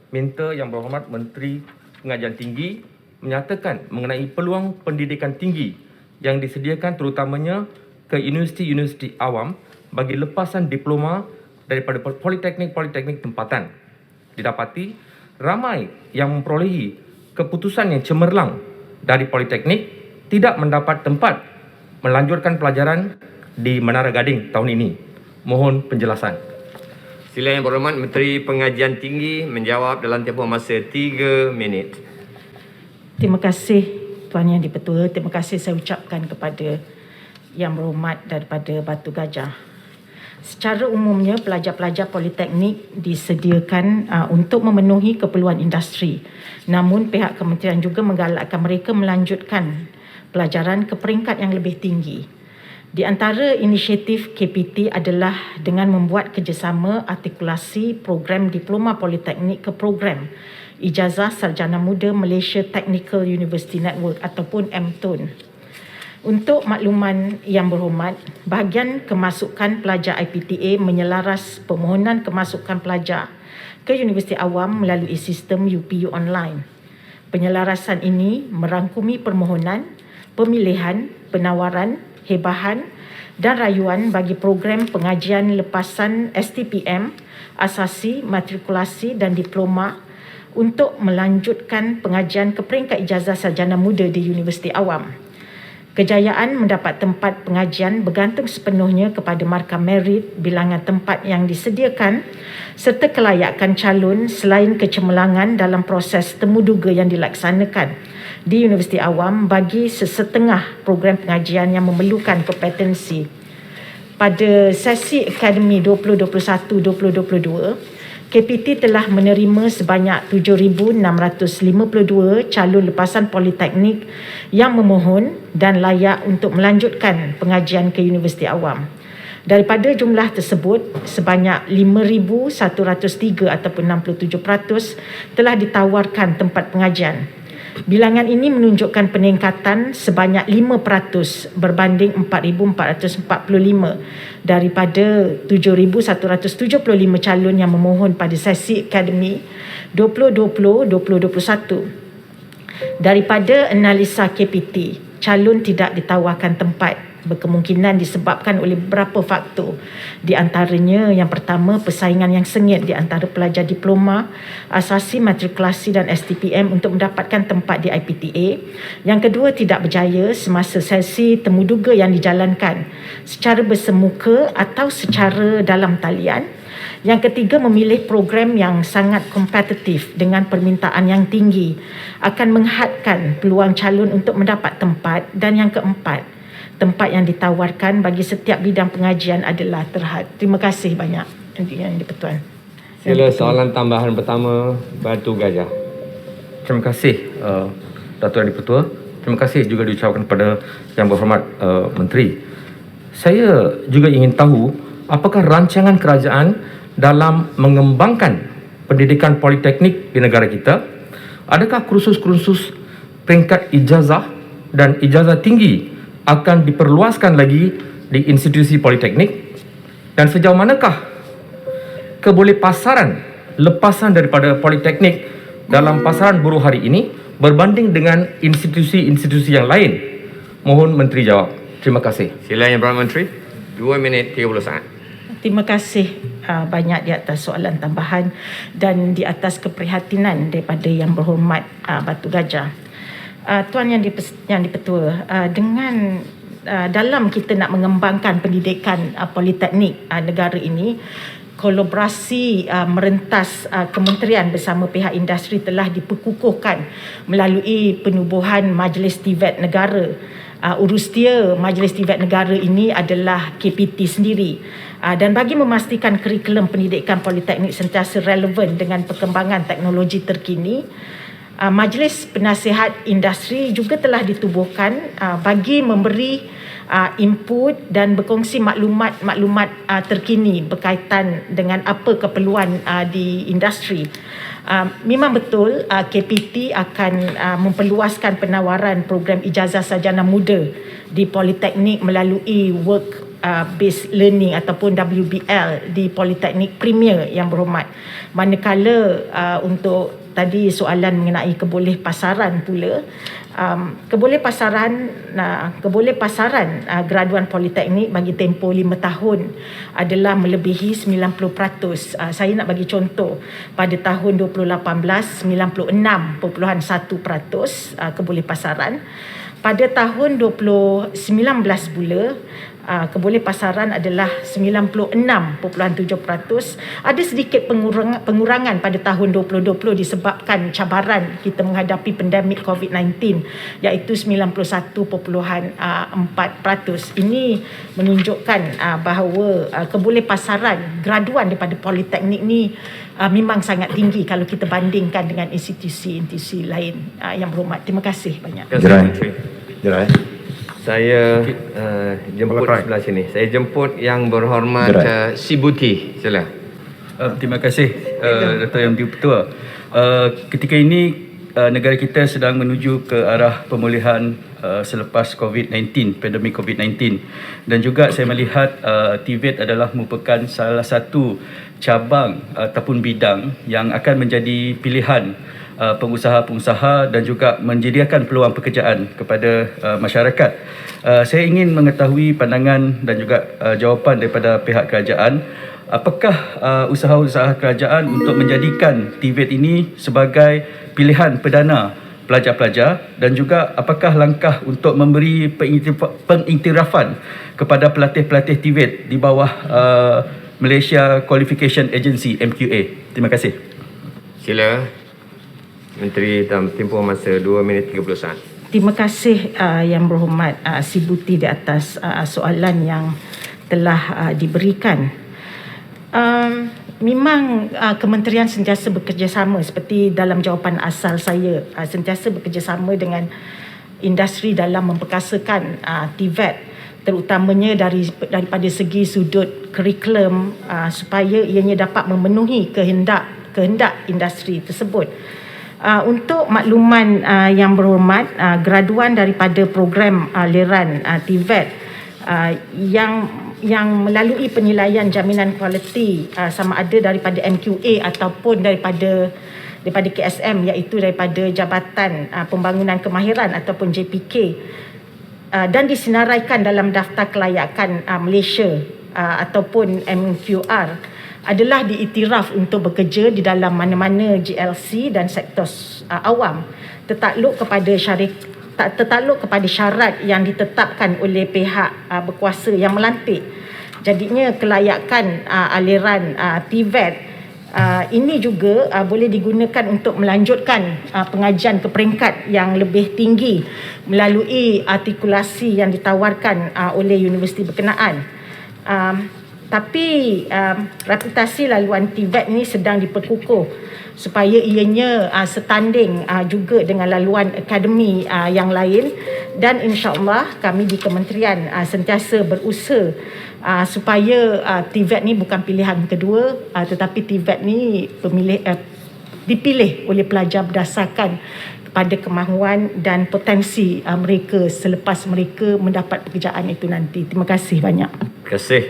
minta Yang Berhormat Menteri Pengajian Tinggi menyatakan mengenai peluang pendidikan tinggi yang disediakan terutamanya ke universiti-universiti awam bagi lepasan diploma daripada politeknik-politeknik tempatan. Didapati ramai yang memperolehi keputusan yang cemerlang dari politeknik tidak mendapat tempat melanjutkan pelajaran di Menara Gading tahun ini. Mohon penjelasan. Sila Yang Berhormat Menteri Pengajian Tinggi menjawab dalam tempoh masa 3 minit. Terima kasih Tuan Yang di-Pertua. Terima kasih saya ucapkan kepada Yang Berhormat daripada Batu Gajah. Secara umumnya pelajar-pelajar politeknik disediakan untuk memenuhi keperluan industri. Namun pihak kementerian juga menggalakkan mereka melanjutkan pelajaran ke peringkat yang lebih tinggi. Di antara inisiatif KPT adalah dengan membuat kerjasama artikulasi program diploma politeknik ke program Ijazah Sarjana Muda Malaysia Technical University Network ataupun MTUN. Untuk makluman Yang Berhormat, bahagian kemasukan pelajar IPTA menyelaras permohonan kemasukan pelajar ke Universiti Awam melalui sistem UPU online. Penyelarasan ini merangkumi permohonan, pemilihan, penawaran, hebahan dan rayuan bagi program pengajian lepasan STPM, asasi, matrikulasi dan diploma untuk melanjutkan pengajian ke peringkat ijazah sarjana muda di Universiti Awam. Kejayaan mendapat tempat pengajian bergantung sepenuhnya kepada markah merit, bilangan tempat yang disediakan serta kelayakan calon selain kecemerlangan dalam proses temuduga yang dilaksanakan di Universiti Awam bagi sesetengah program pengajian yang memerlukan kompetensi. Pada sesi Akademi 2021-2022, KPT telah menerima sebanyak 7,652 calon lepasan politeknik yang memohon dan layak untuk melanjutkan pengajian ke Universiti Awam. Daripada jumlah tersebut, sebanyak 5,103 ataupun 67% telah ditawarkan tempat pengajian. Bilangan ini menunjukkan peningkatan sebanyak 5% berbanding 4,445 daripada 7,175 calon yang memohon pada sesi akademi 2020-2021. Daripada analisa KPT, calon tidak ditawarkan tempat berkemungkinan disebabkan oleh beberapa faktor. Di antaranya, yang pertama, persaingan yang sengit di antara pelajar diploma, asasi, matrikulasi dan STPM untuk mendapatkan tempat di IPTA. Yang kedua, tidak berjaya semasa sesi temuduga yang dijalankan secara bersemuka atau secara dalam talian. Yang ketiga, memilih program yang sangat kompetitif dengan permintaan yang tinggi akan menghadkan peluang calon untuk mendapat tempat. Dan yang keempat, tempat yang ditawarkan bagi setiap bidang pengajian adalah terhad. Terima kasih banyak Yang di-Pertuan. Sila soalan tambahan pertama, Batu Gajah. Terima kasih Datuk Yang di-Pertua. Terima kasih juga diucapkan kepada Yang Berhormat Menteri. Saya juga ingin tahu apakah rancangan kerajaan dalam mengembangkan pendidikan politeknik di negara kita, adakah kursus-kursus peringkat ijazah dan ijazah tinggi akan diperluaskan lagi di institusi politeknik, dan sejauh manakah kebolehpasaran lepasan daripada politeknik dalam pasaran buruh hari ini berbanding dengan institusi-institusi yang lain? Mohon Menteri jawab. Terima kasih. Sila Yang Berhormat Menteri, 2 minit 30 saat. Terima kasih banyak di atas soalan tambahan dan di atas keprihatinan daripada Yang Berhormat Batu Gajah. Tuan Yang di-Pertua, dengan dalam kita nak mengembangkan pendidikan politeknik negara ini, kolaborasi merentas kementerian bersama pihak industri telah diperkukuhkan melalui penubuhan Majlis TVET Negara. Urustia Majlis TVET Negara ini adalah KPT sendiri. Dan bagi memastikan kurikulum pendidikan politeknik sentiasa relevan dengan perkembangan teknologi terkini, Majlis Penasihat Industri juga telah ditubuhkan bagi memberi input dan berkongsi maklumat terkini berkaitan dengan apa keperluan di industri. Memang betul KPT akan memperluaskan penawaran program ijazah sarjana muda di politeknik melalui work based learning ataupun WBL di Politeknik Premier Yang Berhormat. Manakala untuk tadi soalan mengenai kebolehpasaran pula, kebolehpasaran graduan politeknik bagi tempoh 5 tahun adalah melebihi 90%. Saya nak bagi contoh, pada tahun 2018 96.1% kebolehpasaran. Pada tahun 2019 pula kebolehpasaran adalah 96.7%. Ada sedikit pengurangan pada tahun 2020 disebabkan cabaran kita menghadapi pandemik COVID-19, iaitu 91.4%. Ini menunjukkan bahawa kebolehpasaran graduan daripada politeknik ni memang sangat tinggi kalau kita bandingkan dengan institusi-institusi lain. Yang berhormat, terima kasih banyak. Terima kasih, Menteri. Jerai. Saya jemput sebelah sini. Saya jemput Yang Berhormat Si Buti. Sila. Terima kasih Dato' Yang Di-Pertua. Ketika ini negara kita sedang menuju ke arah pemulihan selepas COVID-19, pandemik COVID-19, dan juga saya melihat TVET adalah merupakan salah satu cabang ataupun bidang yang akan menjadi pilihan pengusaha-pengusaha dan juga menyediakan peluang pekerjaan kepada masyarakat. Saya ingin mengetahui pandangan dan juga jawapan daripada pihak kerajaan. Apakah usaha-usaha kerajaan untuk menjadikan TVET ini sebagai pilihan perdana pelajar-pelajar, dan juga apakah langkah untuk memberi pengiktirafan kepada pelatih-pelatih TVET di bawah Malaysia Qualification Agency MQA? Terima kasih. Sila. Menteri dalam tempoh masa 2 minit 30 saat. Terima kasih Yang Berhormat Si Buti di atas soalan yang telah diberikan. Memang kementerian sentiasa bekerjasama, seperti dalam jawapan asal saya, sentiasa bekerjasama dengan industri dalam memperkasakan TVET, terutamanya daripada segi sudut kurikulum, supaya ianya dapat memenuhi kehendak industri tersebut. Untuk makluman Yang Berhormat, graduan daripada program aliran TVET yang melalui penilaian jaminan kualiti sama ada daripada MQA ataupun daripada KSM, iaitu daripada Jabatan Pembangunan Kemahiran ataupun JPK, dan disenaraikan dalam Daftar Kelayakan Malaysia ataupun MQR, adalah diiktiraf untuk bekerja di dalam mana-mana GLC dan sektor awam, tertakluk kepada syarat yang ditetapkan oleh pihak berkuasa yang melantik. Jadinya kelayakan aliran TVET ini juga boleh digunakan untuk melanjutkan pengajian ke peringkat yang lebih tinggi melalui artikulasi yang ditawarkan oleh universiti berkenaan. Tapi reputasi laluan TVET ni sedang diperkukuh supaya ianya setanding juga dengan laluan akademi yang lain, dan insya-Allah kami di kementerian sentiasa berusaha supaya TVET ni bukan pilihan kedua, tetapi TVET ni dipilih oleh pelajar berdasarkan kepada kemahuan dan potensi mereka selepas mereka mendapat pekerjaan itu nanti. Terima kasih banyak. Terima kasih.